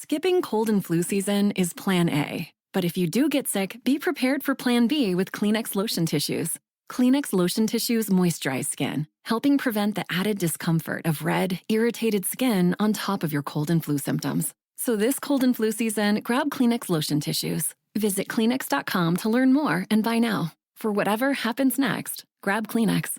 Skipping cold and flu season is Plan A. But if you do get sick, be prepared for Plan B with Kleenex lotion tissues. Kleenex lotion tissues moisturize skin, helping prevent the added discomfort of red, irritated skin on top of your cold and flu symptoms. So this cold and flu season, grab Kleenex lotion tissues. Visit Kleenex.com to learn more and buy now. For whatever happens next, grab Kleenex.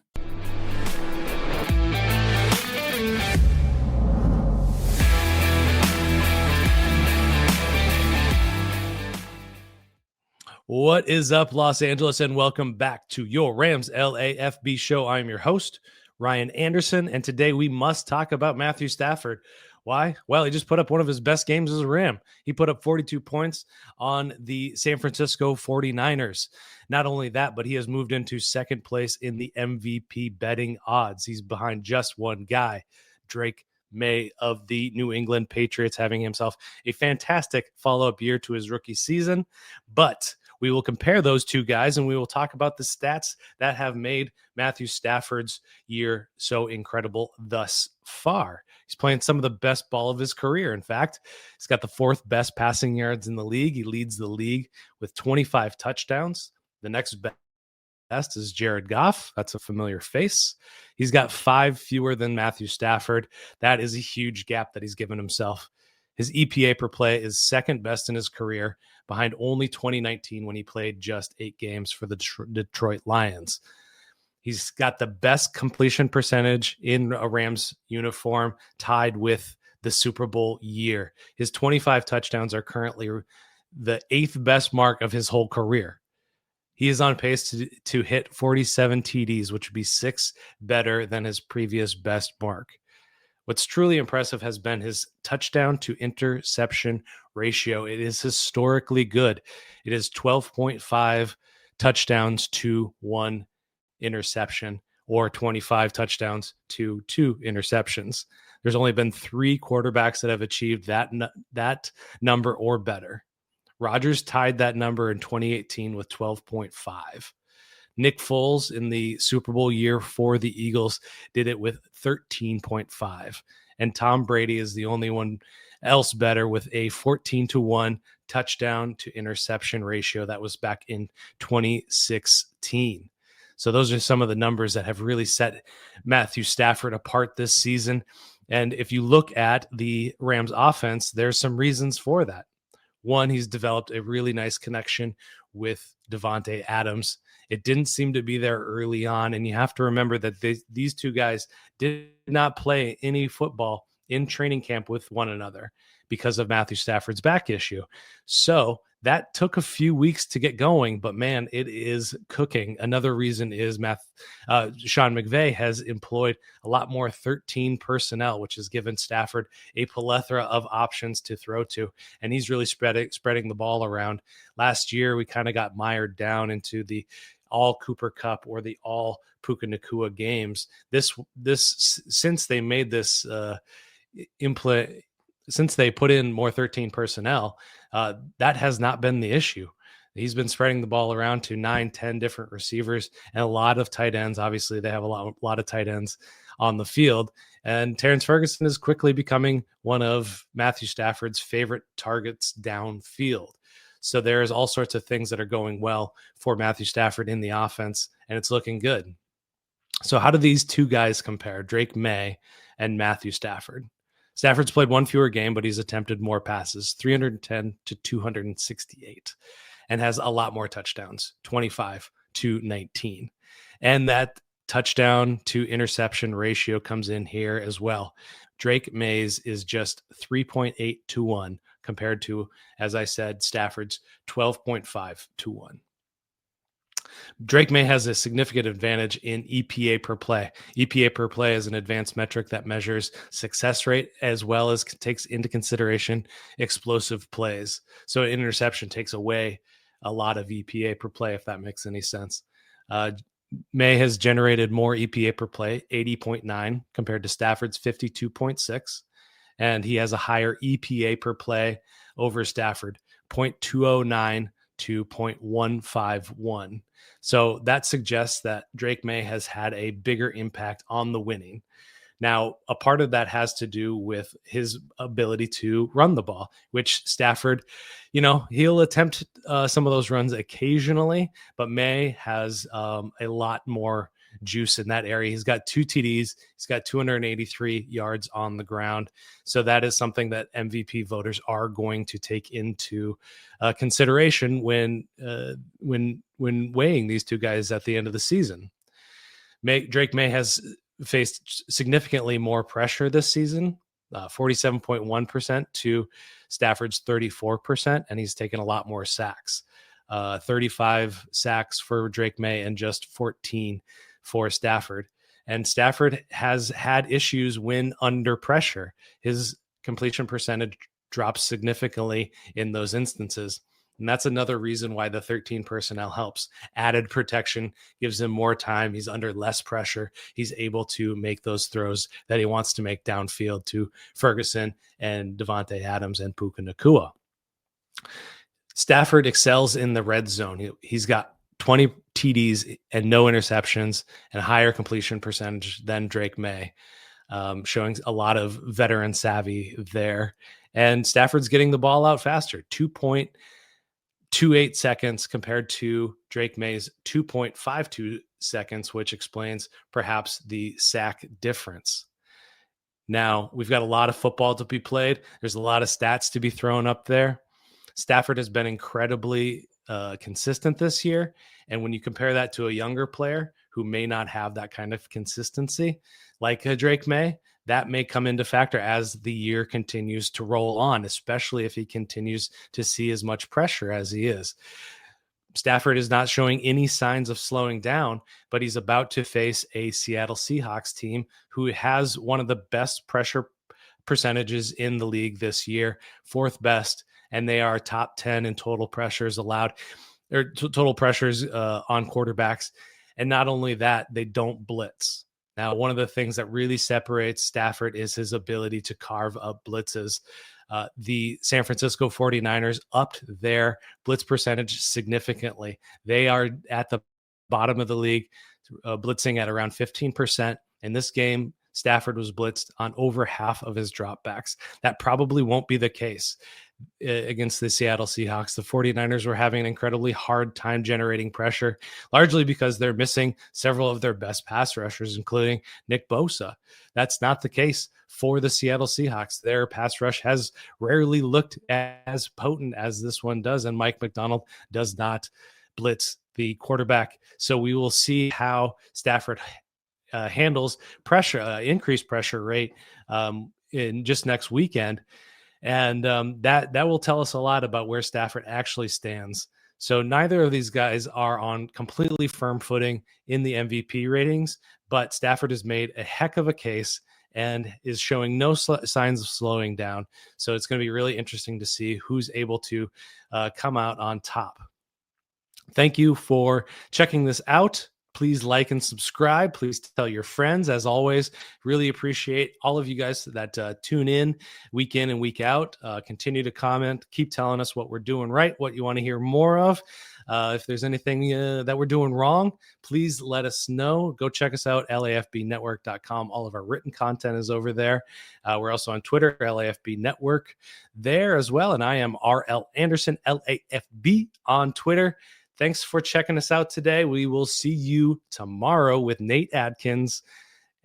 What is up, Los Angeles, and welcome back to your Rams LAFB show. I'm your host, Ryan Anderson, and today we must talk about Matthew Stafford. Why? Well, he just put up one of his best games as a Ram. He put up 42 points on the San Francisco 49ers. Not only that, but he has moved into second place in the MVP betting odds. He's behind just one guy, Drake May of the New England Patriots, having himself a fantastic follow-up year to his rookie season. But we will compare those two guys, and we will talk about the stats that have made Matthew Stafford's year so incredible thus far. He's playing some of the best ball of his career. In fact, he's got the fourth best passing yards in the league. He leads the league with 25 touchdowns. The next best is Jared Goff. That's a familiar face. He's got 5 fewer than Matthew Stafford. That is a huge gap that he's given himself. His EPA per play is second best in his career, behind only 2019 when he played just 8 games for the Detroit Lions. He's got the best completion percentage in a Rams uniform, tied with the Super Bowl year. His 25 touchdowns are currently the 8th best mark of his whole career. He is on pace to hit 47 TDs, which would be 6 better than his previous best mark. What's truly impressive has been his touchdown to interception ratio. It is historically good. It is 12.5 touchdowns to 1 interception, or 25 touchdowns to 2 interceptions. There's only been 3 quarterbacks that have achieved that number or better. Rodgers tied that number in 2018 with 12.5. Nick Foles in the Super Bowl year for the Eagles did it with 13.5. And Tom Brady is the only one else better with a 14-1 touchdown to interception ratio. That was back in 2016. So those are some of the numbers that have really set Matthew Stafford apart this season. And if you look at the Rams offense, there's some reasons for that. One, he's developed a really nice connection with Davante Adams. It didn't seem to be there early on, and you have to remember that these two guys did not play any football in training camp with one another because of Matthew Stafford's back issue. So that took a few weeks to get going, but man, it is cooking. Another reason is Sean McVay has employed a lot more 13 personnel, which has given Stafford a plethora of options to throw to, and he's really spreading the ball around. Last year, we kind of got mired down into the all Cooper Kupp or the all Puka Nacua games. Since they made this since they put in more 13 personnel, that has not been the issue. He's been spreading the ball around to 9-10 different receivers and a lot of tight ends. Obviously, they have a lot of tight ends on the field. And Terrence Ferguson is quickly becoming one of Matthew Stafford's favorite targets downfield. So there's all sorts of things that are going well for Matthew Stafford in the offense, and it's looking good. So how do these two guys compare, Drake May and Matthew Stafford? Stafford's played 1 fewer game, but he's attempted more passes, 310 to 268, and has a lot more touchdowns, 25 to 19. And that touchdown to interception ratio comes in here as well. Drake May's is just 3.8 to 1 compared to, as I said, Stafford's 12.5 to 1. Drake May has a significant advantage in EPA per play. EPA per play is an advanced metric that measures success rate as well as takes into consideration explosive plays. So an interception takes away a lot of EPA per play, if that makes any sense. May has generated more EPA per play, 80.9, compared to Stafford's 52.6. And he has a higher EPA per play over Stafford, 0.209 to 0.151. So that suggests that Drake May has had a bigger impact on the winning. Now, a part of that has to do with his ability to run the ball, which Stafford, he'll attempt some of those runs occasionally, but May has a lot more juice in that area. He's got 2 TDs. He's got 283 yards on the ground. So that is something that MVP voters are going to take into consideration when weighing these two guys at the end of the season. Drake May has faced significantly more pressure this season, 47.1% to Stafford's 34%, and he's taken a lot more sacks, 35 sacks for Drake May and just 14 for Stafford. And Stafford has had issues when under pressure. His completion percentage drops significantly in those instances. And that's another reason why the 13 personnel helps. Added protection gives him more time. He's under less pressure. He's able to make those throws that he wants to make downfield to Ferguson and Davante Adams and Puka Nacua. Stafford excels in the red zone. He's got 20 TDs and no interceptions and a higher completion percentage than Drake May, showing a lot of veteran savvy there. And Stafford's getting the ball out faster, 2.28 seconds compared to Drake May's 2.52 seconds, which explains perhaps the sack difference. Now, we've got a lot of football to be played. There's a lot of stats to be thrown up there. Stafford has been incredibly consistent this year. And when you compare that to a younger player who may not have that kind of consistency, like Drake May, that may come into factor as the year continues to roll on, especially if he continues to see as much pressure as he is. Stafford is not showing any signs of slowing down, but he's about to face a Seattle Seahawks team who has one of the best pressure percentages in the league this year, 4th best, and they are top 10 in total pressures allowed, or total pressures on quarterbacks. And not only that, they don't blitz. Now, one of the things that really separates Stafford is his ability to carve up blitzes. The San Francisco 49ers upped their blitz percentage significantly. They are at the bottom of the league, blitzing at around 15%. In this game, Stafford was blitzed on over half of his dropbacks. That probably won't be the case against the Seattle Seahawks. The 49ers were having an incredibly hard time generating pressure, largely because they're missing several of their best pass rushers, including Nick Bosa. That's not the case for the Seattle Seahawks. Their pass rush has rarely looked as potent as this one does, and Mike McDonald does not blitz the quarterback. So we will see how Stafford handles pressure, increased pressure rate in just next weekend. And that will tell us a lot about where Stafford actually stands. So neither of these guys are on completely firm footing in the MVP ratings, but Stafford has made a heck of a case and is showing no signs of slowing down. So it's going to be really interesting to see who's able to come out on top. Thank you for checking this out. Please like and subscribe. Please tell your friends. As always, really appreciate all of you guys that tune in and week out. Continue to comment. Keep telling us what we're doing right, what you want to hear more of. If there's anything that we're doing wrong, please let us know. Go check us out, LAFBnetwork.com. All of our written content is over there. We're also on Twitter, LAFB Network there as well. And I am RL Anderson, LAFB on Twitter. Thanks for checking us out today. We will see you tomorrow with Nate Adkins,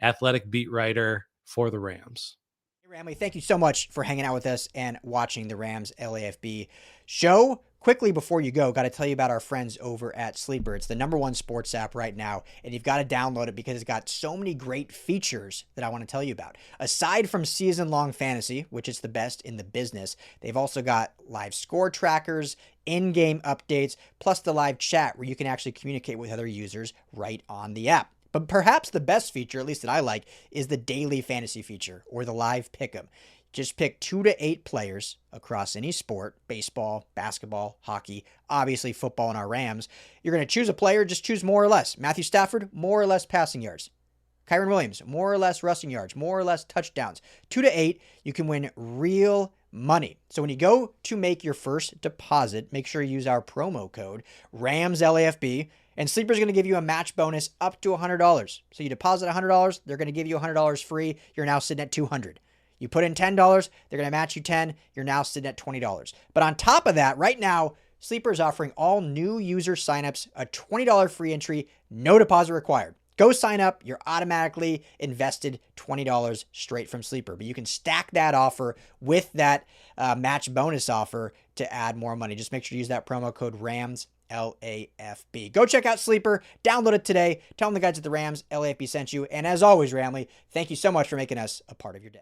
athletic beat writer for the Rams. Hey, Ramley, thank you so much for hanging out with us and watching the Rams LAFB show. Quickly before you go, got to tell you about our friends over at Sleeper. It's the #1 sports app right now, and you've got to download it because it's got so many great features that I want to tell you about. Aside from season-long fantasy, which is the best in the business, they've also got live score trackers, in-game updates, plus the live chat where you can actually communicate with other users right on the app. But perhaps the best feature, at least that I like, is the daily fantasy feature or the live pick'em. Just pick 2 to 8 players across any sport, baseball, basketball, hockey, obviously football and our Rams. You're going to choose a player, just choose more or less. Matthew Stafford, more or less passing yards. Kyren Williams, more or less rushing yards, more or less touchdowns. 2 to 8, you can win real money. So when you go to make your first deposit, make sure you use our promo code RAMSLAFB. And Sleeper's going to give you a match bonus up to $100. So you deposit $100, they're going to give you $100 free. You're now sitting at $200. You put in $10, they're going to match you $10. You're now sitting at $20. But on top of that, right now, Sleeper is offering all new user signups a $20 free entry, no deposit required. Go sign up. You're automatically invested $20 straight from Sleeper. But you can stack that offer with that match bonus offer to add more money. Just make sure to use that promo code RAMS. LAFB. Go check out Sleeper. Download it today. Tell them the guys at the Rams LAFB sent you. And as always, Ramley, thank you so much for making us a part of your day.